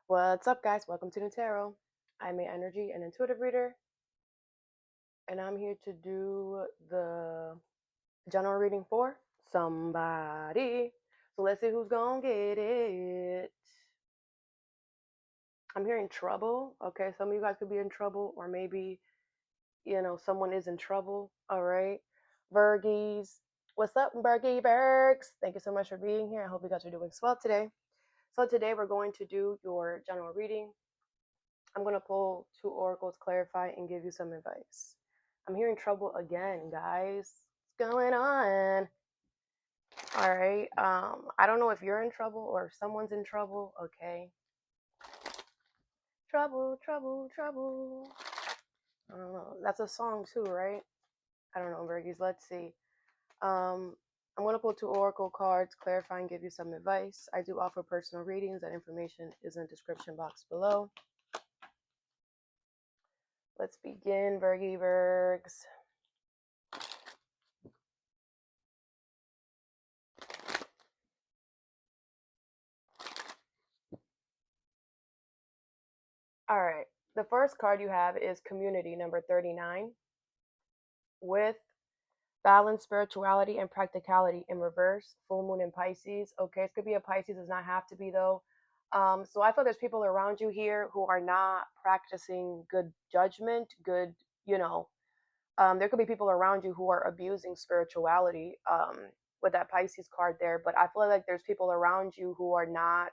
What's up, guys? Welcome to Nutarot. I'm an energy and intuitive reader, and I'm here to do the general reading for somebody. So let's see who's gonna get it. I'm hearing trouble. Okay, some of you guys could be in trouble, or maybe someone is in trouble. All right, Virgies. What's up, Virgie Bergs? Thank you so much for being here. I hope you guys are doing swell today. So today we're going to do your general reading. I'm going to pull two oracles, clarify, and give you some advice. I'm hearing trouble again, guys. What's going on? All right. I don't know if you're in trouble or if someone's in trouble. Okay. Trouble, trouble, trouble. I don't know. That's a song too, right? I don't know, Virgies. Let's see. I'm going to pull two oracle cards, clarify, and give you some advice. I do offer personal readings. That information is in the description box below. Let's begin, Virgie Virgs. All right. The first card you have is Community, number 39, with balance, spirituality, and practicality in reverse. Full moon in Pisces. Okay, it could be a Pisces, does not have to be though. So I feel there's people around you here who are not practicing good judgment, good, there could be people around you who are abusing spirituality with that Pisces card there. But I feel like there's people around you who are not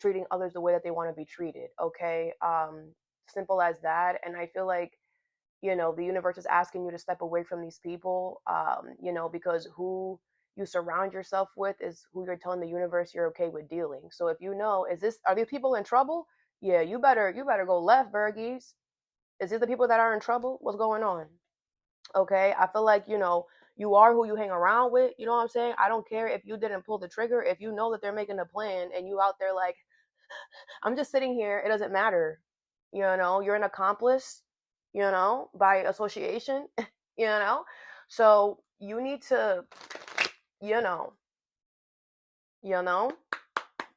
treating others the way that they want to be treated. Okay. Simple as that. And I feel like, the universe is asking you to step away from these people, because who you surround yourself with is who you're telling the universe you're okay with dealing. So if are these people in trouble? Yeah, you better go left, Virgies. Is these the people that are in trouble? What's going on? Okay, I feel like you are who you hang around with. You know what I'm saying? I don't care if you didn't pull the trigger. If you know that they're making a plan and you out there like, I'm just sitting here, it doesn't matter. You're an accomplice, by association. you know so you need to, you know you know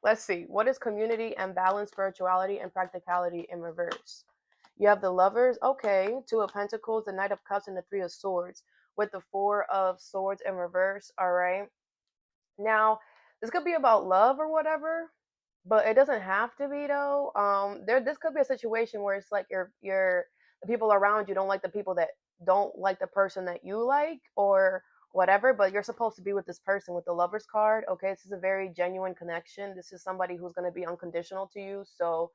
let's see, what is community and balance, spirituality, and practicality in reverse? You have the Lovers, okay, Two of Pentacles, the Knight of Cups, and the Three of Swords, with the Four of Swords in reverse. All right, now this could be about love or whatever, but it doesn't have to be though. This could be a situation where it's like the people around you don't like the people that don't like the person that you like or whatever, but you're supposed to be with this person with the Lovers card. Okay, this is a very genuine connection. This is somebody who's going to be unconditional to you. So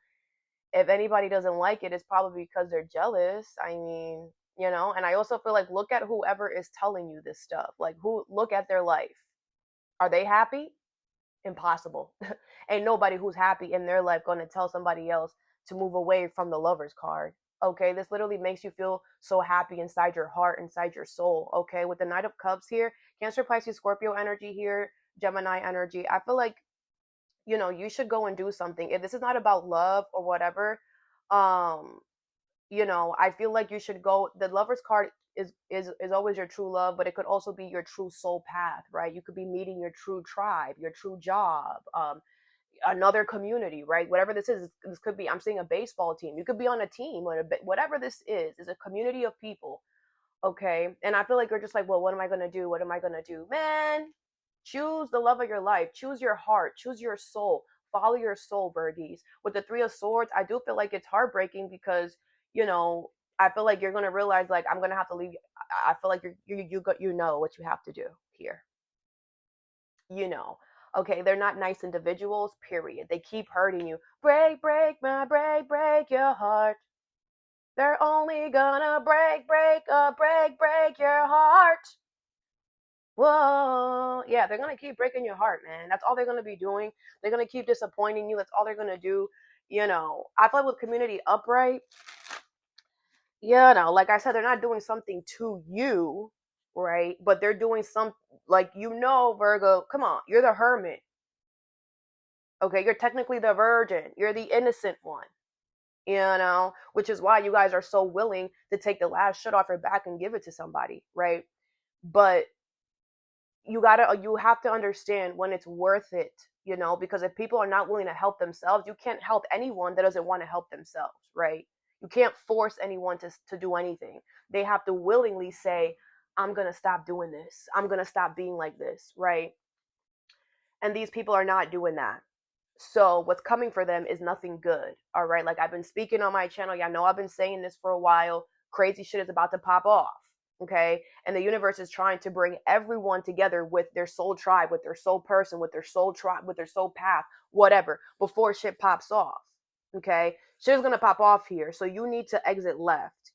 if anybody doesn't like it, it's probably because they're jealous. I mean, and I also feel like look at whoever is telling you this stuff. Like look at their life. Are they happy? Impossible. Ain't nobody who's happy in their life going to tell somebody else to move away from the Lovers card. Okay, this literally makes you feel so happy inside your heart, inside your soul. Okay, with the Knight of Cups here, Cancer, Pisces, Scorpio energy here, Gemini energy. I feel like you should go and do something. If this is not about love or whatever, um, I feel like you should go. The Lovers card is always your true love, but it could also be your true soul path, right? You could be meeting your true tribe, your true job, another community, right? Whatever this could be. I'm seeing a baseball team. You could be on a team, or whatever this is a community of people. Okay, and I feel like you're just like, well, what am I gonna do? What am I gonna do, man? Choose the love of your life. Choose your heart. Choose your soul. Follow your soul, Virgies. With the Three of Swords, I do feel like it's heartbreaking because I feel like you're gonna realize like I'm gonna have to leave. I feel like you know what you have to do here. Okay, they're not nice individuals. Period. They keep hurting you. Break, break, my break, break your heart. They're only gonna break, break your heart. Whoa, yeah, they're gonna keep breaking your heart, man. That's all they're gonna be doing. They're gonna keep disappointing you. That's all they're gonna do. I feel like with Community upright, like I said, they're not doing something to you, right? But they're doing some, like, Virgo, come on, you're the hermit. Okay, you're technically the virgin. You're the innocent one, which is why you guys are so willing to take the last shit off your back and give it to somebody, right? But you have to understand when it's worth it, because if people are not willing to help themselves, you can't help anyone that doesn't want to help themselves, right? You can't force anyone to do anything. They have to willingly say, I'm going to stop doing this. I'm going to stop being like this, right? And these people are not doing that. So what's coming for them is nothing good. All right. Like I've been speaking on my channel. Y'all know I've been saying this for a while. Crazy shit is about to pop off. Okay. And the universe is trying to bring everyone together with their soul tribe, with their soul person, with their soul tribe, with their soul path, whatever, before shit pops off. Okay. Shit is going to pop off here. So you need to exit left.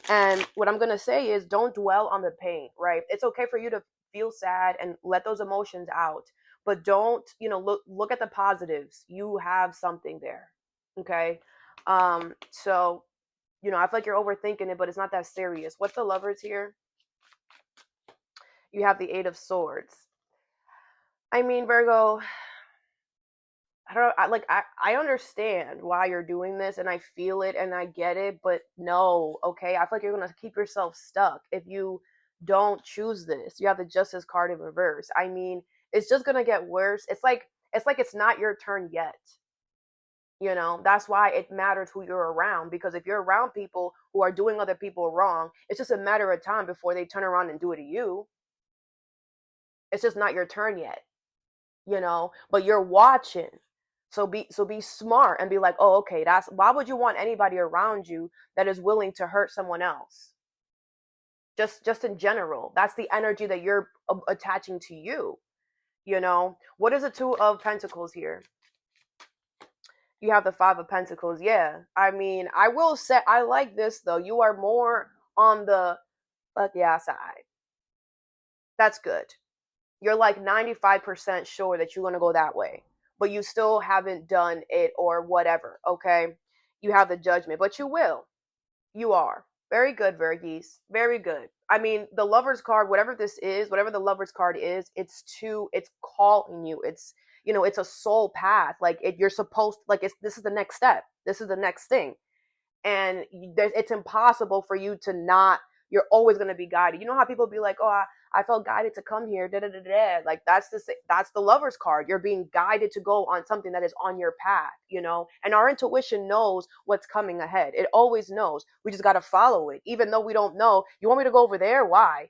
And what I'm going to say is don't dwell on the pain, right? It's okay for you to feel sad and let those emotions out, but don't, look at the positives. You have something there. Okay. So, I feel like you're overthinking it, but it's not that serious. What's the Lovers here? You have the Eight of Swords. I mean, Virgo, I don't know, I understand why you're doing this, and I feel it and I get it, but no, okay? I feel like you're gonna keep yourself stuck if you don't choose this. You have the Justice card in reverse. I mean, it's just gonna get worse. It's not your turn yet. That's why it matters who you're around, because if you're around people who are doing other people wrong, it's just a matter of time before they turn around and do it to you. It's just not your turn yet, but you're watching. So be smart and be like, oh, okay, why would you want anybody around you that is willing to hurt someone else? Just in general, that's the energy that you're attaching to you. What is the Two of Pentacles here? You have the Five of Pentacles. Yeah. I mean, I will say, I like this though. You are more on the side. That's good. You're like 95% sure that you're going to go that way, but you still haven't done it or whatever. Okay. You have the Judgment, but you will. You are. Very good, Virgis. Very good. I mean, the Lover's card, whatever this is, whatever the Lover's card is, it's calling you. It's a soul path. Like you're supposed, like this is the next step. This is the next thing. And it's impossible for you to not, you're always going to be guided. You know how people be like, oh, I felt guided to come here. Da, da, da, da. Like that's the Lover's card. You're being guided to go on something that is on your path, and our intuition knows what's coming ahead. It always knows. We just got to follow it. Even though we don't know, you want me to go over there? Why?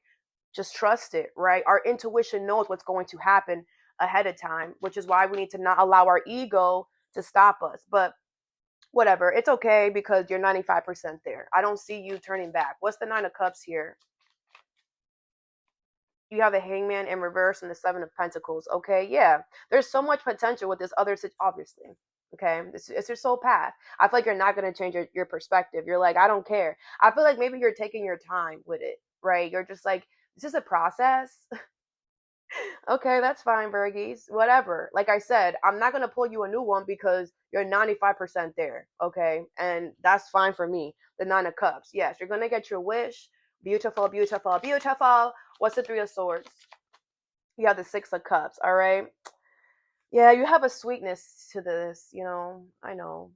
Just trust it, right? Our intuition knows what's going to happen ahead of time, which is why we need to not allow our ego to stop us. But whatever, it's okay because you're 95% there. I don't see you turning back. What's the Nine of Cups here? You have the Hangman in reverse and the Seven of Pentacles. Okay, yeah. There's so much potential with this other situation, obviously. Okay, it's your soul path. I feel like you're not going to change your perspective. You're like, I don't care. I feel like maybe you're taking your time with it, right? You're just like, this is a process. Okay, that's fine, Virgies. Whatever. Like I said, I'm not going to pull you a new one because you're 95% there. Okay, and that's fine for me. The Nine of Cups. Yes, you're going to get your wish. Beautiful, beautiful, beautiful. What's the Three of Swords? You have the Six of Cups. All right. Yeah, you have a sweetness to this. I know.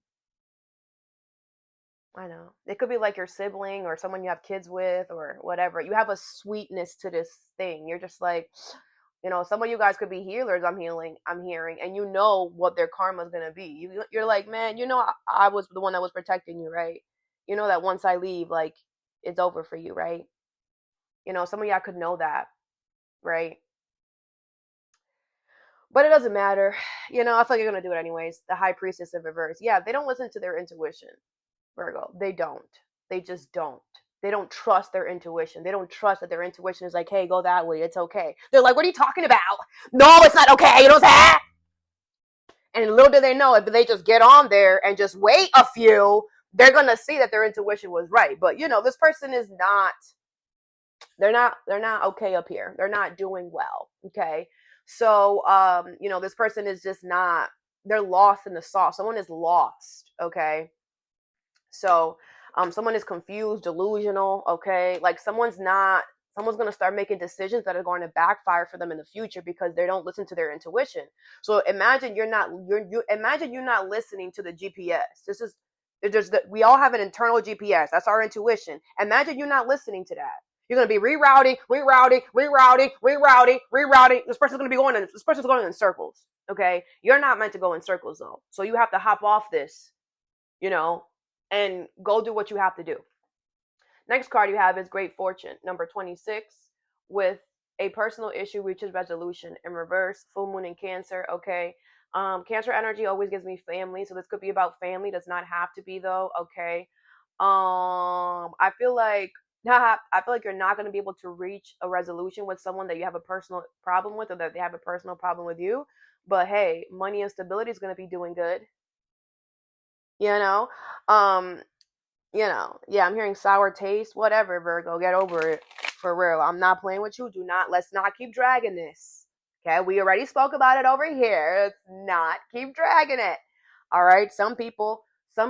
It could be like your sibling or someone you have kids with or whatever. You have a sweetness to this thing. You're just like, some of you guys could be healers. I'm hearing, and you know what their karma is going to be. You're like, man, I was the one that was protecting you, right? You know that once I leave, like, it's over for you, right? Some of y'all could know that, right? But it doesn't matter. I feel like you're going to do it anyways. The High Priestess in reverse. Yeah, they don't listen to their intuition, Virgo. They don't. They just don't. They don't trust their intuition. They don't trust that their intuition is like, hey, go that way. It's okay. They're like, what are you talking about? No, it's not okay. You know what I'm saying? And little do they know, if they just get on there and just wait a few, they're going to see that their intuition was right. But, this person is not, they're not okay up here. They're not doing well. Okay. So, this person is just not, they're lost in the sauce. Someone is lost. Okay. So, someone is confused, delusional. Okay. Like someone's going to start making decisions that are going to backfire for them in the future because they don't listen to their intuition. So imagine you're not listening to the GPS. We all have an internal GPS. That's our intuition. Imagine you're not listening to that. You're going to be rerouting. This person's going in circles. Okay. You're not meant to go in circles though. So you have to hop off this, and go do what you have to do. Next card you have is Great Fortune, number 26, with a personal issue reaches resolution in reverse, full moon in Cancer. Okay. Cancer energy always gives me family. So this could be about family. Does not have to be though. Okay. I feel like you're not going to be able to reach a resolution with someone that you have a personal problem with, or that they have a personal problem with you. But hey, money and stability is going to be doing good. You know, um, yeah, I'm hearing sour taste. Whatever, Virgo, get over it for real. I'm not playing with you. Let's not keep dragging this. Okay, we already spoke about it over here. Let's not keep dragging it. All right, some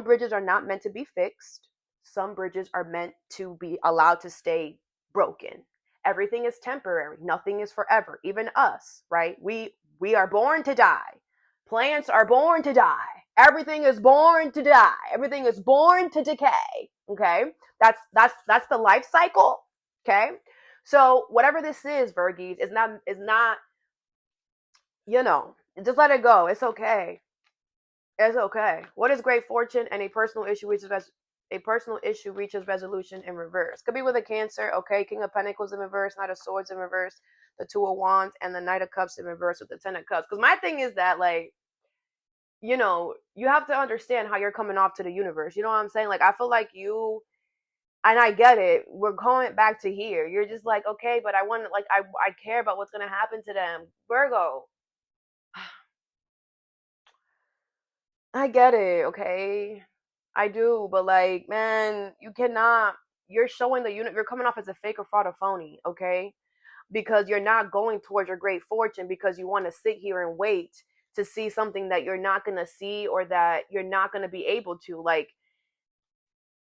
bridges are not meant to be fixed. Some bridges are meant to be allowed to stay broken. Everything is temporary. Nothing is forever. Even us, right? We are born to die. Plants are born to die. Everything is born to die. Everything is born to decay. Okay? That's the life cycle. Okay? So whatever this is, Virgies, is not just let it go. It's okay. It's okay. What is Great Fortune and a personal issue reaches resolution in reverse? Could be with a Cancer, okay? King of Pentacles in reverse, Knight of Swords in reverse, the Two of Wands, and the Knight of Cups in reverse with the Ten of Cups. Because my thing is that, like, you have to understand how you're coming off to the universe. You know what I'm saying? Like, I feel like and I get it. We're going back to here. You're just like, okay, but I want, like, I care about what's going to happen to them. Virgo, I get it, okay? I do, but like, man, you're showing the unit, you're coming off as a fake or fraud or phony, okay? Because you're not going towards your Great Fortune because you want to sit here and wait to see something that you're not going to see, or that you're not going to be able to. Like,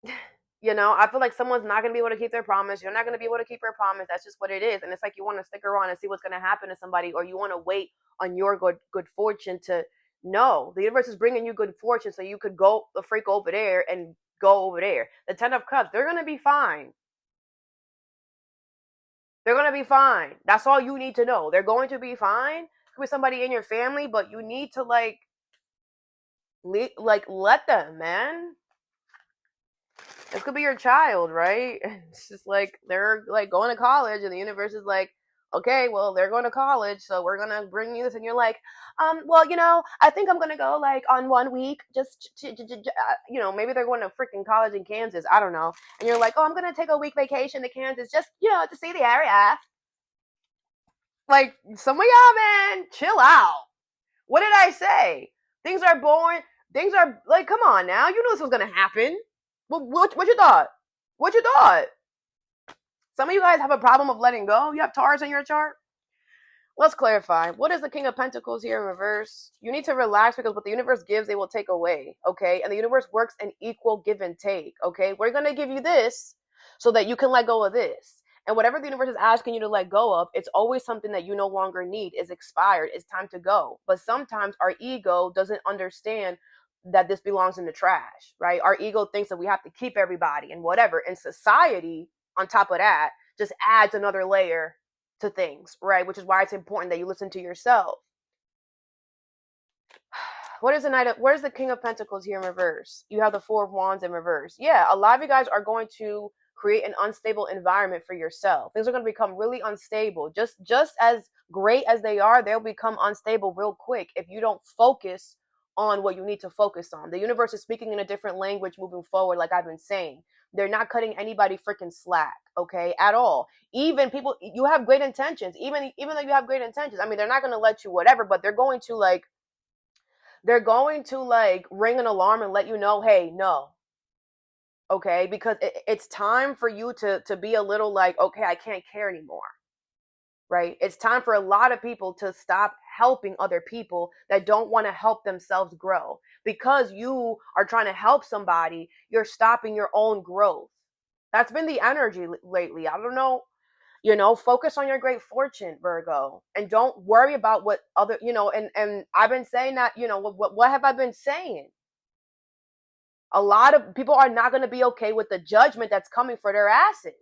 I feel like someone's not going to be able to keep their promise. You're not going to be able to keep your promise. That's just what it is. And it's like you want to stick around and see what's going to happen to somebody, or you want to wait on your good fortune to know. The universe is bringing you good fortune so you could go the freak over there and go over there. The Ten of Cups, they're going to be fine. They're going to be fine. That's all you need to know. They're going to be fine. Could be somebody in your family, but you need to let them, man. This could be your child, right? It's just like they're like going to college, and the universe is like, okay, well, they're going to college, so we're gonna bring you this, and you're like, well, I think I'm gonna go like on 1 week, just maybe they're going to freaking college in Kansas, I don't know, and you're like, oh, I'm gonna take a week vacation to Kansas, just to see the area. Like, some of y'all, man, chill out. What did I say? Things are boring. Things are like, come on now, you knew this was gonna happen. What you thought? What you thought? Some of you guys have a problem of letting go. You have Taurus in your chart. Let's clarify. What is the King of Pentacles here in reverse? You need to relax, because what the universe gives, they will take away. Okay? And the universe works in equal give and take. Okay? We're going to give you this so that you can let go of this. And whatever the universe is asking you to let go of, it's always something that you no longer need, is expired, it's time to go. But sometimes our ego doesn't understand that this belongs in the trash, right? Our ego thinks that we have to keep everybody and whatever. And society, on top of that, just adds another layer to things, right? Which is why it's important that you listen to yourself. Where's the King of Pentacles here in reverse? You have the Four of Wands in reverse. Yeah, a lot of you guys are going to create an unstable environment for yourself. Things are going to become really unstable. Just as great as they are, they'll become unstable real quick if you don't focus on what you need to focus on. The universe is speaking in a different language moving forward, like I've been saying. They're not cutting anybody freaking slack, okay, at all. Even people, you have great intentions. Even though you have great intentions, I mean, they're not going to let you whatever, but they're going to ring an alarm and let you know, hey, no, okay, because it's time for you to be a little like, okay, I can't care anymore. Right? It's time for a lot of people to stop helping other people that don't want to help themselves grow. Because you are trying to help somebody, you're stopping your own growth. That's been the energy lately. I don't know, focus on your Great Fortune, Virgo, and don't worry about what other, and I've been saying that, what have I been saying? A lot of people are not going to be okay with the judgment that's coming for their asses.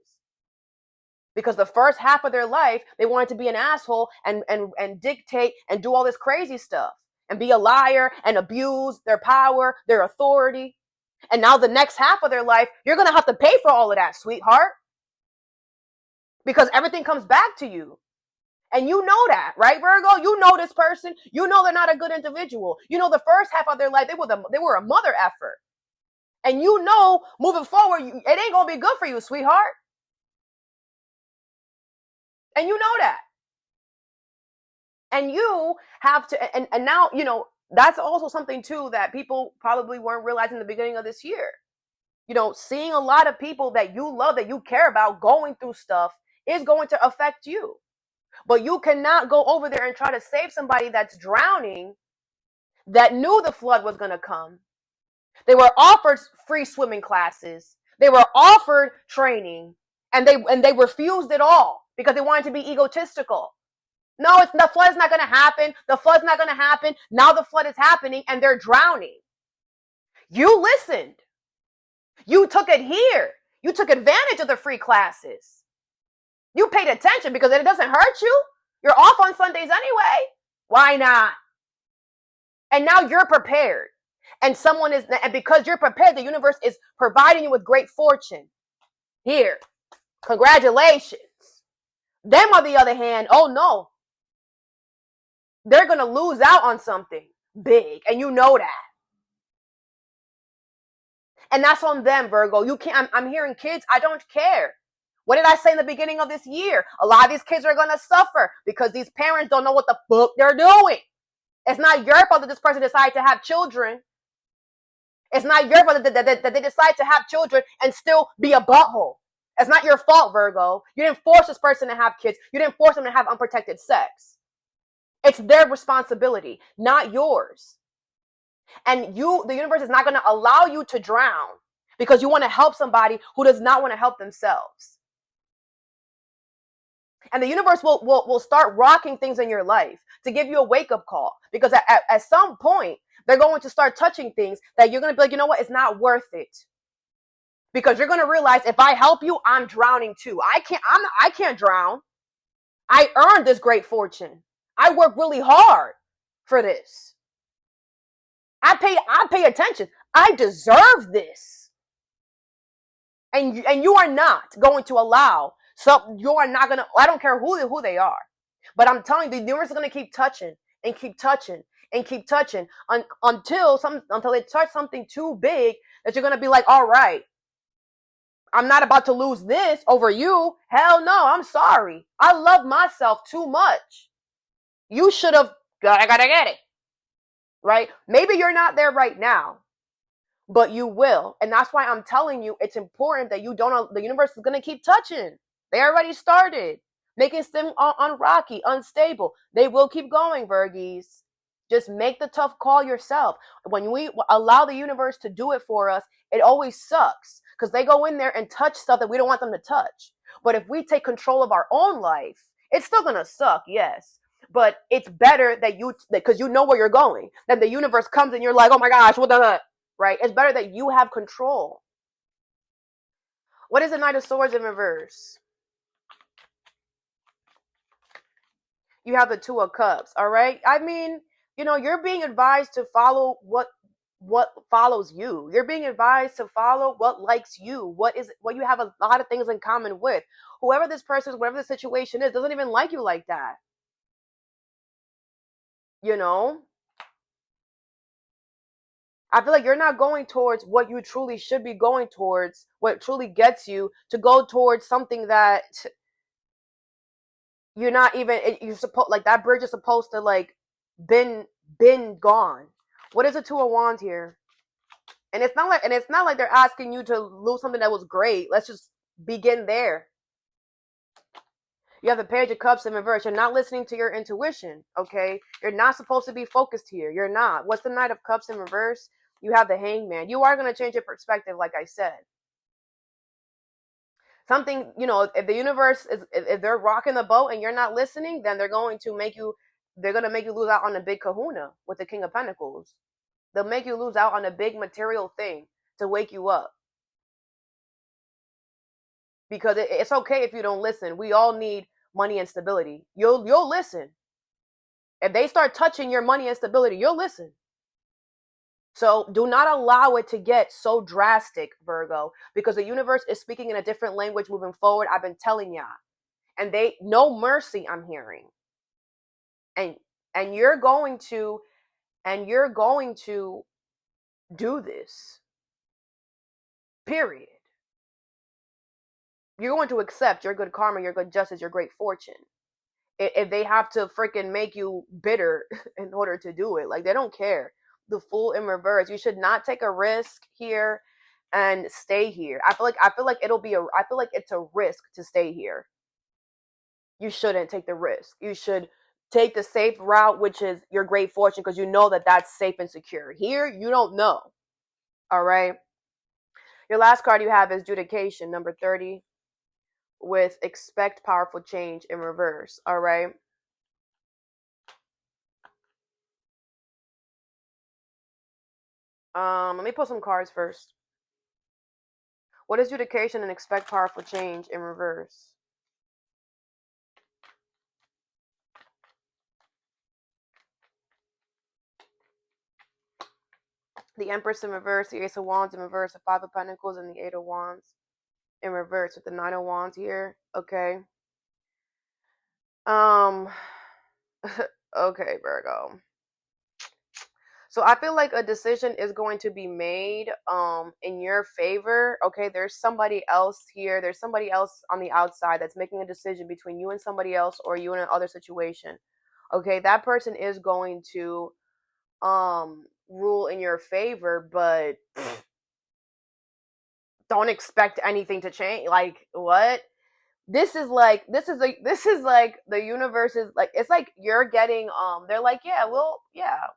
Because the first half of their life, they wanted to be an asshole and dictate and do all this crazy stuff and be a liar and abuse their power, their authority. And now the next half of their life, you're going to have to pay for all of that, sweetheart. Because everything comes back to you. And you know that, right, Virgo? You know this person. You know they're not a good individual. You know the first half of their life, they were a mother effort. And you know moving forward, it ain't going to be good for you, sweetheart. And you know that. And you have to, and now, you know, that's also something too that people probably weren't realizing in the beginning of this year. You know, seeing a lot of people that you love, that you care about going through stuff is going to affect you. But you cannot go over there and try to save somebody that's drowning, that knew the flood was going to come. They were offered free swimming classes. They were offered training, and they refused it all because they wanted to be egotistical. No, the flood's not going to happen. The flood's not going to happen. Now the flood is happening and they're drowning. You listened. You took it here. You took advantage of the free classes. You paid attention because it doesn't hurt you. You're off on Sundays anyway. Why not? And now you're prepared. And because you're prepared, the universe is providing you with great fortune. Here. Congratulations. Them, on the other hand, oh no. They're going to lose out on something big. And you know that. And that's on them, Virgo. You can't, I'm hearing kids, I don't care. What did I say in the beginning of this year? A lot of these kids are going to suffer because these parents don't know what the fuck they're doing. It's not your fault that this person decided to have children. It's not your fault that they decide to have children and still be a butthole. It's not your fault, Virgo. You didn't force this person to have kids. You didn't force them to have unprotected sex. It's their responsibility, not yours. And the universe is not going to allow you to drown because you want to help somebody who does not want to help themselves. And the universe will start rocking things in your life to give you a wake-up call. Because at some point, they're going to start touching things that you're going to be like, you know what? It's not worth it. Because you're going to realize if I help you, I'm drowning too. I can't drown. I earned this great fortune. I work really hard for this. I pay attention. I deserve this. And you are not going to allow. So you are not going to, I don't care who they are. But I'm telling you, the universe is going to keep touching and keep touching and keep touching until they touch something too big that you're going to be like, all right, I'm not about to lose this over you. Hell no, I'm sorry. I love myself too much. You should have, I gotta get it. Right? Maybe you're not there right now, but you will. And that's why I'm telling you, it's important that you don't, the universe is going to keep touching. They already started making them unrocky, unstable. They will keep going, Virgies. Just make the tough call yourself. When we allow the universe to do it for us, it always sucks because they go in there and touch stuff that we don't want them to touch. But if we take control of our own life, it's still going to suck, yes. But it's better that because you know where you're going, then the universe comes and you're like, oh my gosh, what the heck? Right? It's better that you have control. What is the Knight of Swords in reverse? You have the Two of Cups, all right? I mean, you know, you're being advised to follow what follows you. You're being advised to follow what likes you, what you have a lot of things in common with. Whoever this person is, whatever the situation is, doesn't even like you like that. You know? I feel like you're not going towards what you truly should be going towards, what truly gets you to go towards something that you're not even, you're supposed, like that bridge is supposed to like been gone. What is the Two of Wands here? And it's not like they're asking you to lose something that was great. Let's just begin there. You have the Page of Cups in reverse. You're not listening to your intuition, okay? You're not supposed to be focused here. You're not. What's the Knight of Cups in reverse? You have the Hangman. You are going to change your perspective, like I said. Something, you know, if the universe if they're rocking the boat and you're not listening, then they're going to make you lose out on a big kahuna with the King of Pentacles. They'll make you lose out on a big material thing to wake you up. because it's okay if you don't listen. We all need money and stability. You'll listen. If they start touching your money and stability, you'll listen. So do not allow it to get so drastic, Virgo, because the universe is speaking in a different language moving forward. I've been telling y'all. And they no mercy I'm hearing. And and you're going to do this. Period. You're going to accept your good karma, your good justice, your great fortune. If they have to freaking make you bitter in order to do it, like they don't care. The Fool in reverse. You should not take a risk here and stay here. I feel like it's a risk to stay here. You shouldn't take the risk. You should take the safe route, which is your great fortune, because you know that that's safe and secure. Here, you don't know. All right. Your last card you have is Judication, number 30, with Expect Powerful Change in reverse. All right. Let me pull some cards first. What is Judication and Expect Powerful Change in reverse? The Empress in reverse, the Ace of Wands in reverse, the Five of Pentacles, and the Eight of Wands in reverse with the Nine of Wands here. Okay. Okay, Virgo. So I feel like a decision is going to be made in your favor. Okay, there's somebody else here. There's somebody else on the outside that's making a decision between you and somebody else, or you in another situation. Okay, that person is going to rule in your favor, but don't expect anything to change. Like, what? This is like the universe is like, it's like you're getting they're like,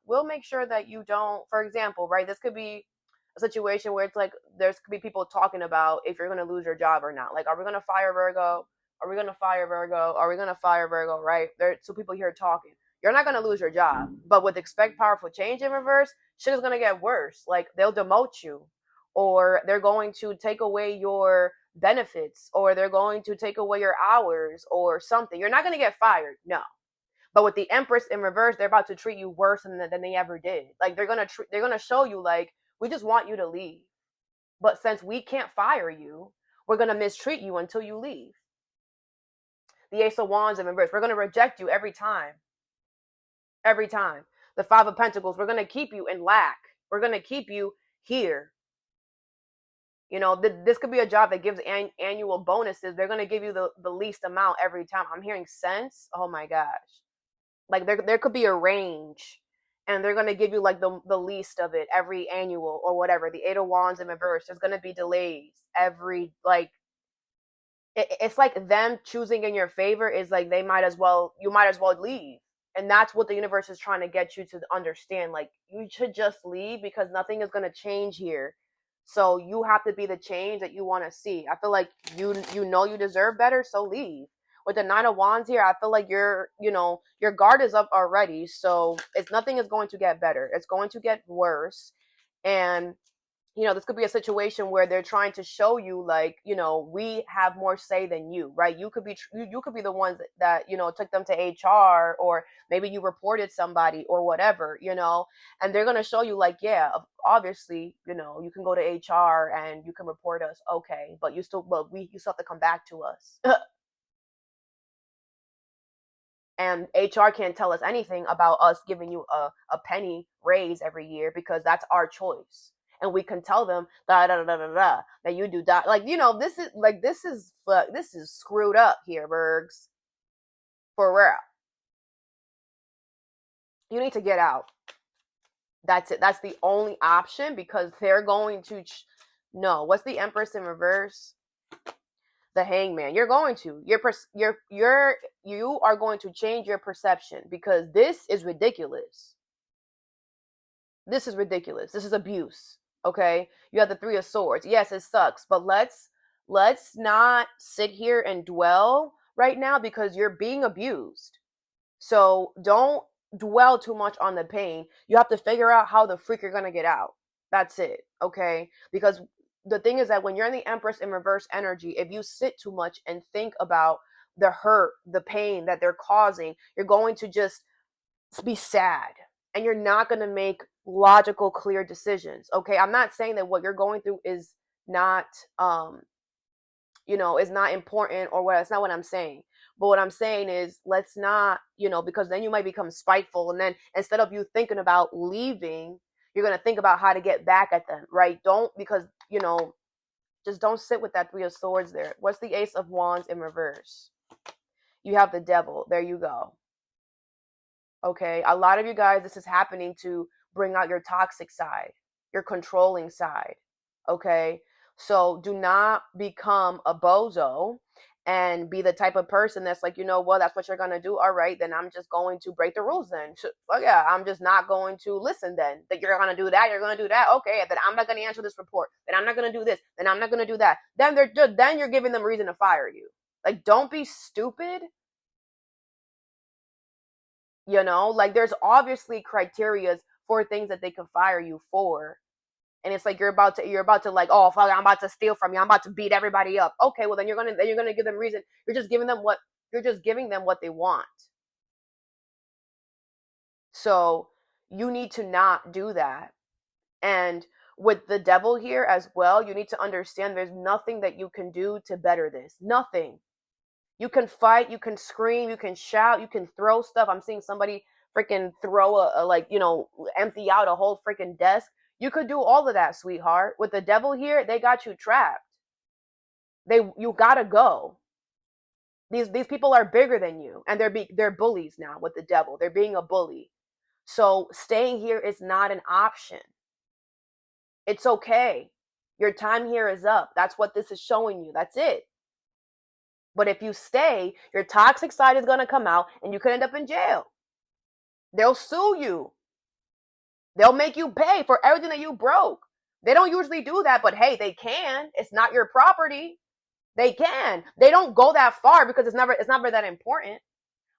we'll make sure that you don't, for example, right, this could be a situation where it's like there's could be people talking about if you're going to lose your job or not. Like, are we going to fire Virgo? Are we going to fire Virgo? Are we going to fire Virgo? Right? There's two people here talking. You're not going to lose your job, but with Expect Powerful Change in reverse, shit is going to get worse. Like, they'll demote you, or they're going to take away your benefits, or they're going to take away your hours or something. You're not going to get fired, no. But with the Empress in reverse, they're about to treat you worse than they ever did. Like, they're gonna show you, like, we just want you to leave, but since we can't fire you, we're gonna mistreat you until you leave. The Ace of Wands in reverse, we're gonna reject you every time. The Five of Pentacles, we're gonna keep you in lack. We're gonna keep you here. You know, this could be a job that gives annual bonuses. They're going to give you the least amount every time. I'm hearing cents. Oh my gosh. Like, there could be a range, and they're going to give you like the least of it every annual or whatever. The Eight of Wands in reverse, there's going to be delays every, like, it's like them choosing in your favor is like you might as well leave. And that's what the universe is trying to get you to understand. Like, you should just leave because nothing is going to change here. So you have to be the change that you want to see. I feel like you deserve better, so leave. With the Nine of Wands here, I feel like your guard is up already. So nothing is going to get better. It's going to get worse. And this could be a situation where they're trying to show you, like, we have more say than you, right? You could be the ones that took them to HR, or maybe you reported somebody or whatever, and they're going to show you, like, yeah, obviously, you can go to HR and you can report us. Okay. But you still have to come back to us. And HR can't tell us anything about us giving you a penny raise every year, because that's our choice. And we can tell them that you do that. Like, this is screwed up here, Bergs. For real. You need to get out. That's it. That's the only option, because they're going to no. What's the Empress in reverse? The Hangman. You're going to you are going to change your perception, because this is ridiculous. This is ridiculous. This is abuse. Okay, you have the Three of Swords. Yes, it sucks, but let's not sit here and dwell right now, because you're being abused. So don't dwell too much on the pain. You have to figure out how the freak you're gonna get out. That's it. Okay, because the thing is that when you're in the Empress in reverse energy, if you sit too much and think about the hurt, the pain that they're causing, you're going to just be sad, and you're not going to make logical, clear decisions. Okay, I'm not saying that what you're going through is not is not important, or what. It's not what I'm saying. But what I'm saying is, let's not, because then you might become spiteful, and then instead of you thinking about leaving, you're going to think about how to get back at them, right? Don't, because just don't sit with that Three of Swords there. What's the Ace of Wands in reverse? You have the Devil. There you go. Okay, a lot of you guys, this is happening to bring out your toxic side, your controlling side. Okay, so do not become a bozo and be the type of person that's like, that's what you're gonna do. All right, then I'm just going to break the rules then. Oh yeah, I'm just not going to listen then. That you're gonna do that, you're gonna do that. Okay, then I'm not gonna answer this report. Then I'm not gonna do this. Then I'm not gonna do that. Then you're giving them reason to fire you. Like, don't be stupid. Like, there's obviously criterias for things that they can fire you for. And it's like you're about to like, oh fuck, I'm about to steal from you, I'm about to beat everybody up. Okay, well then you're gonna give them reason. You're just giving them what they want. So you need to not do that. And with the Devil here as well, you need to understand there's nothing that you can do to better this. Nothing. You can fight, you can scream, you can shout, you can throw stuff. I'm seeing somebody freaking throw empty out a whole freaking desk. You could do all of that, sweetheart. With the Devil here, they got you trapped. You gotta go. These people are bigger than you, and they're bullies now with the Devil. They're being a bully. So staying here is not an option. It's okay. Your time here is up. That's what this is showing you. That's it. But if you stay, your toxic side is going to come out, and you could end up in jail. They'll sue you. They'll make you pay for everything that you broke. They don't usually do that, but hey, they can. It's not your property. They can. They don't go that far because it's never that important.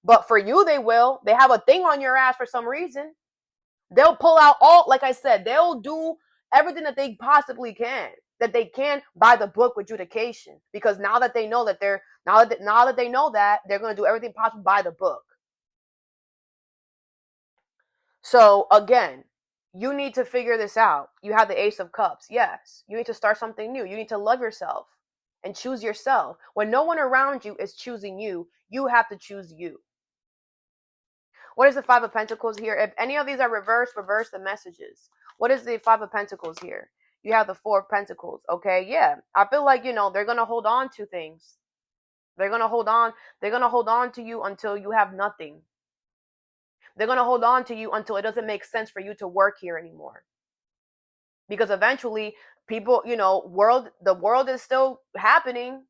But for you, they will. They have a thing on your ass for some reason. They'll pull out like I said, they'll do everything that they possibly can. That they can by the book with adjudication, because now that they know that they're going to do everything possible by the book. So again, you need to figure this out. You have the Ace of Cups. Yes, you need to start something new. You need to love yourself and choose yourself. When no one around you is choosing you, you have to choose you. What is the Five of Pentacles here? If any of these are reversed, reverse the messages. What is the Five of Pentacles here? You have the Four of Pentacles. Okay, yeah. I feel like, they're going to hold on to things. They're going to hold on. They're going to hold on to you until you have nothing. They're going to hold on to you until it doesn't make sense for you to work here anymore. Because eventually, people, the world is still happening,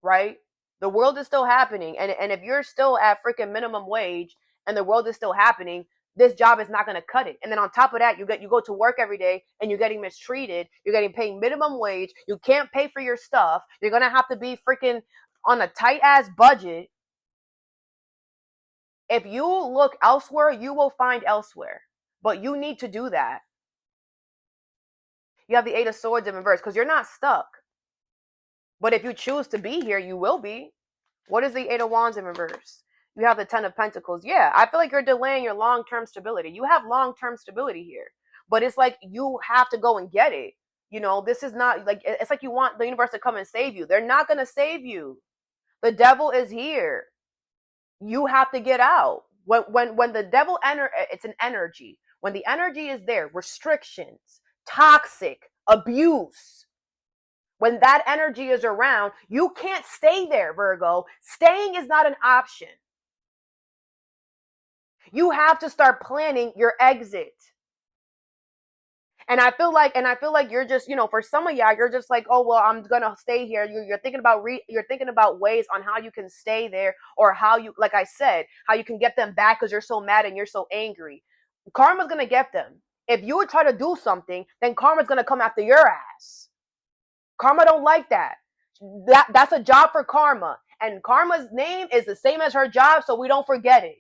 right? The world is still happening. And if you're still at freaking minimum wage and the world is still happening, this job is not going to cut it. And then on top of that, you go to work every day and you're getting mistreated. You're getting paid minimum wage. You can't pay for your stuff. You're going to have to be freaking on a tight ass budget. If you look elsewhere, you will find elsewhere. But you need to do that. You have the Eight of Swords in reverse because you're not stuck. But if you choose to be here, you will be. What is the Eight of Wands in reverse? You have the Ten of Pentacles. Yeah, I feel like you're delaying your long-term stability. You have long-term stability here. But it's like you have to go and get it. This is not like, it's like you want the universe to come and save you. They're not going to save you. The Devil is here. You have to get out. When the Devil it's an energy. When the energy is there, restrictions, toxic, abuse. When that energy is around, you can't stay there, Virgo. Staying is not an option. You have to start planning your exit. And I feel like you're just, for some of y'all, you're just like, oh well, I'm gonna stay here. You're thinking about ways on how you can stay there, or how you, like I said, how you can get them back because you're so mad and you're so angry. Karma's gonna get them. If you would try to do something, then karma's gonna come after your ass. Karma don't like that. That's a job for karma, and karma's name is the same as her job, so we don't forget it.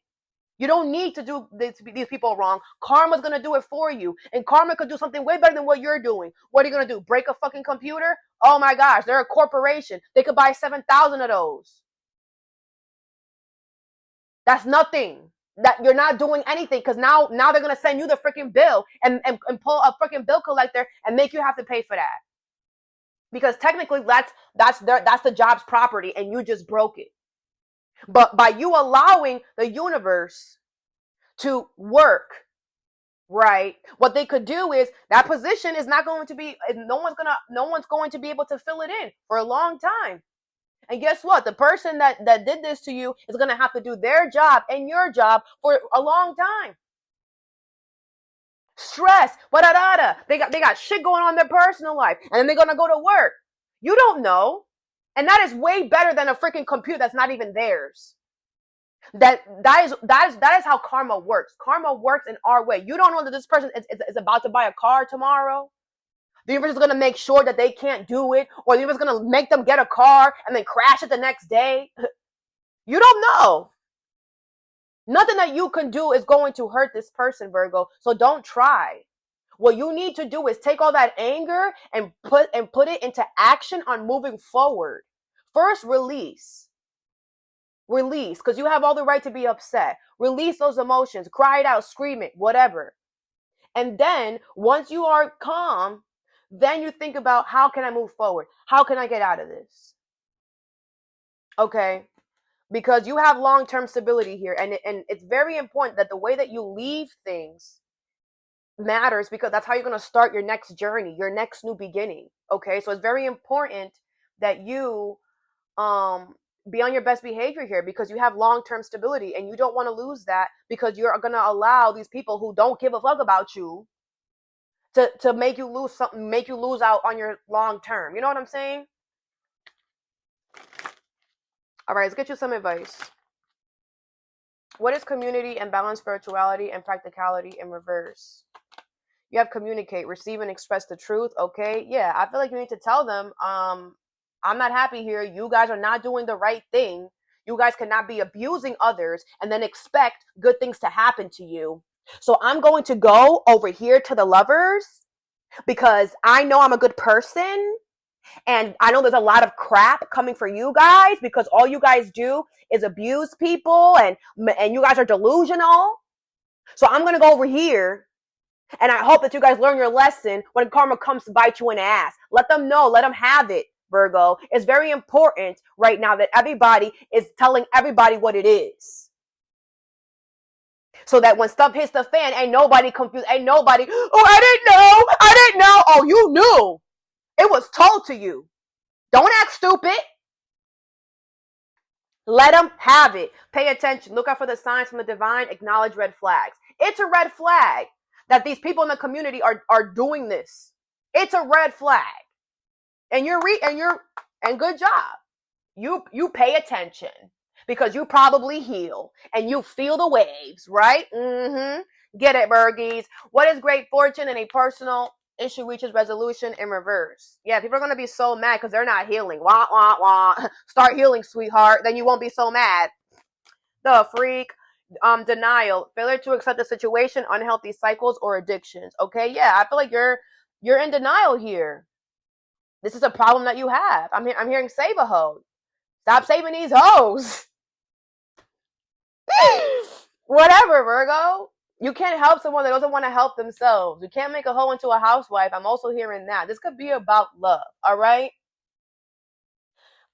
You don't need to do these people wrong. Karma's going to do it for you. And karma could do something way better than what you're doing. What are you going to do? Break a fucking computer? Oh my gosh, they're a corporation. They could buy 7,000 of those. That's nothing. That you're not doing anything, because now they're going to send you the freaking bill and pull a freaking bill collector and make you have to pay for that. Because technically that's the job's property and you just broke it. But by you allowing the universe to work, right, what they could do is that position is not going to be, no one's going to be able to fill it in for a long time. And guess what? The person that did this to you is going to have to do their job and your job for a long time. Stress, they got shit going on in their personal life, and then they're going to go to work. You don't know. And that is way better than a freaking computer that's not even theirs. That is how karma works. Karma works in our way. You don't know that this person is about to buy a car tomorrow. The universe is going to make sure that they can't do it, or the universe is going to make them get a car and then crash it the next day. You don't know. Nothing that you can do is going to hurt this person, Virgo. So don't try. What you need to do is take all that anger and put it into action on moving forward. First, release, because you have all the right to be upset. Release those emotions, cry it out, scream it, whatever. And then once you are calm, then you think about, how can I move forward? How can I get out of this? Okay, because you have long-term stability here, and it's very important that the way that you leave things matters, because that's how you're going to start your next journey, your next new beginning. Okay, so it's very important that you be on your best behavior here, because you have long-term stability and you don't want to lose that, because you're going to allow these people who don't give a fuck about you to make you lose something, make you lose out on your long term. You know what I'm saying? All right, let's get you some advice. What is community and balanced spirituality and practicality in reverse? You have communicate, receive, and express the truth. Okay, yeah, I feel like you need to tell them, I'm not happy here. You guys are not doing the right thing. You guys cannot be abusing others and then expect good things to happen to you. So I'm going to go over here to the Lovers, because I know I'm a good person, and I know there's a lot of crap coming for you guys, because all you guys do is abuse people, and you guys are delusional. So I'm going to go over here, and I hope that you guys learn your lesson when karma comes to bite you in the ass. Let them know. Let them have it, Virgo. It's very important right now that everybody is telling everybody what it is. So that when stuff hits the fan, ain't nobody confused. Ain't nobody, oh, I didn't know. Oh, you knew. It was told to you. Don't act stupid. Let them have it. Pay attention. Look out for the signs from the divine. Acknowledge red flags. It's a red flag that these people in the community are doing this. It's a red flag. And good job. You pay attention, because you probably heal and you feel the waves, right? Get it, Virgies. What is great fortune in a personal issue reaches resolution in reverse? Yeah, people are going to be so mad because they're not healing. Wah, wah, wah. Start healing, sweetheart. Then you won't be so mad. The freak. Denial. Failure to accept the situation, unhealthy cycles, or addictions. Okay, yeah, I feel like you're in denial here. This is a problem that you have. I'm hearing save a hoe. Stop saving these hoes. Whatever, Virgo. You can't help someone that doesn't want to help themselves. You can't make a hoe into a housewife. I'm also hearing that. This could be about love, all right?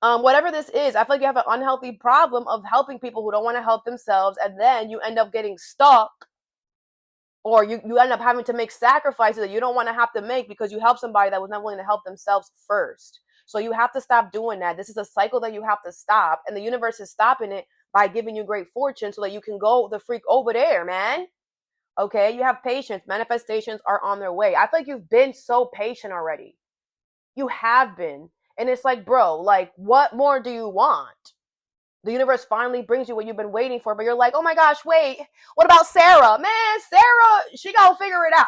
Whatever this is, I feel like you have an unhealthy problem of helping people who don't want to help themselves, and then you end up getting stuck, or you end up having to make sacrifices that you don't want to have to make because you help somebody that was not willing to help themselves first. So you have to stop doing that. This is a cycle that you have to stop, and the universe is stopping it by giving you great fortune so that you can go the freak over there, man. Okay, you have patience. Manifestations are on their way. I feel like you've been so patient already. You have been. And it's like, bro, like, what more do you want? The universe finally brings you what you've been waiting for, but you're like, oh my gosh, wait, what about Sarah? Man, Sarah, she gonna figure it out.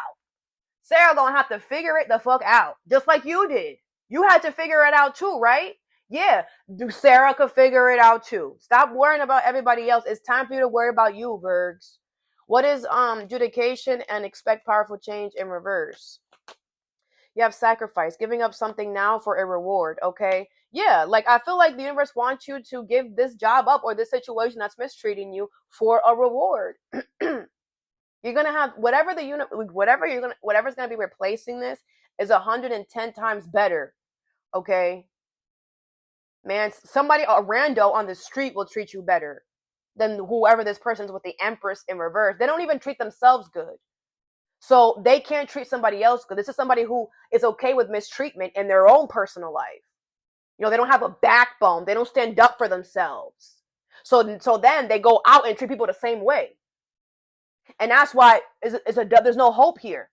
Sarah gonna have to figure it the fuck out, just like you did. You had to figure it out too, right? Yeah, Sarah could figure it out too. Stop worrying about everybody else. It's time for you to worry about you, Virgs. What is judication and expect powerful change in reverse? You have sacrifice, giving up something now for a reward, okay? Yeah, like I feel like the universe wants you to give this job up or this situation that's mistreating you for a reward. You're gonna have whatever the unit, whatever's gonna be replacing this is 110 times better, okay? Man, somebody, a rando on the street will treat you better than whoever this person's with the Empress in reverse. They don't even treat themselves good. So they can't treat somebody else good. This is somebody who is okay with mistreatment in their own personal life. You know, they don't have a backbone. They don't stand up for themselves. So then they go out and treat people the same way. And that's why there's no hope here.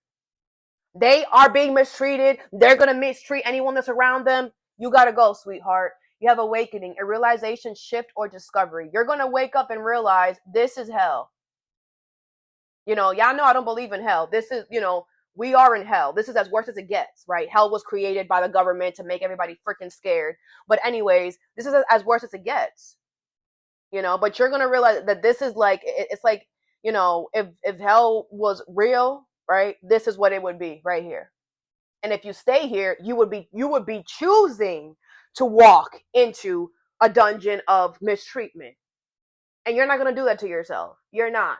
They are being mistreated. They're going to mistreat anyone that's around them. You got to go, sweetheart. You have awakening, a realization, shift, or discovery. You're going to wake up and realize this is hell. You know, y'all know I don't believe in hell. This is, we are in hell. This is as worse as it gets, right? Hell was created by the government to make everybody freaking scared. But anyways, this is as worse as it gets. But you're going to realize that this is like, it's like, if hell was real, right? This is what it would be right here. And if you stay here, you would be choosing to walk into a dungeon of mistreatment. And you're not going to do that to yourself. You're not.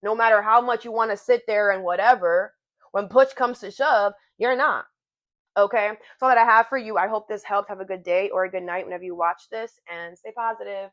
No matter how much you want to sit there and whatever, when push comes to shove, you're not. Okay? So that I have for you. I hope this helped. Have a good day or a good night whenever you watch this, and stay positive.